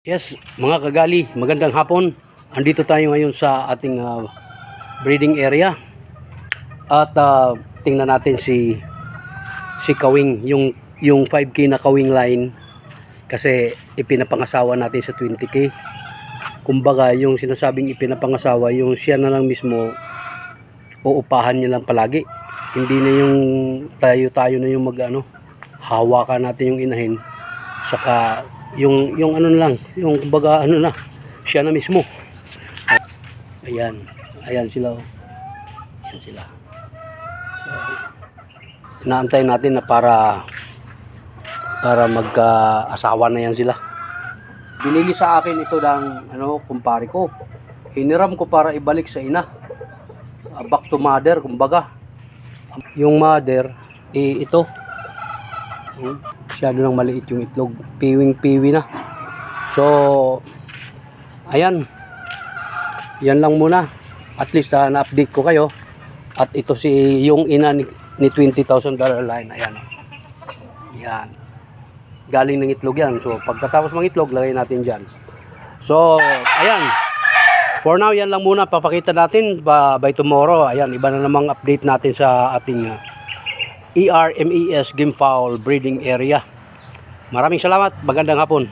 Yes, mga kagali, magandang hapon. Andito tayo ngayon sa ating breeding area. At tingnan natin si Kawing, yung 5K na Kawing line kasi ipinapangasawa natin sa 20K. Kumbaga, yung sinasabing ipinapangasawa, yung siya na lang mismo uupahan niya lang palagi. Hindi na yung tayo na yung hawakan natin yung inahin. Saka yung ano lang, yung kumbaga na, siya na mismo. Ayan sila. Ayan sila. So, inaantay natin na para magka-asawa na yan sila. Binili sa akin ito ng kumpare ko. Hiniram ko para ibalik sa ina. Back to mother, kumbaga. Yung mother, ito. Masyado nang maliit yung itlog. Piwing-piwi na. So, ayan. Yan lang muna. At least na-update ko kayo. At ito yung ina ni $20,000 line. Ayan. Yan. Galing ng itlog yan. So, pagkatapos ng itlog, lagay natin dyan. So, ayan. For now, yan lang muna. Papakita natin by tomorrow. Ayan, iba na namang update natin sa ating ERMES Game Fowl Breeding Area. Maraming salamat. Magandang hapon.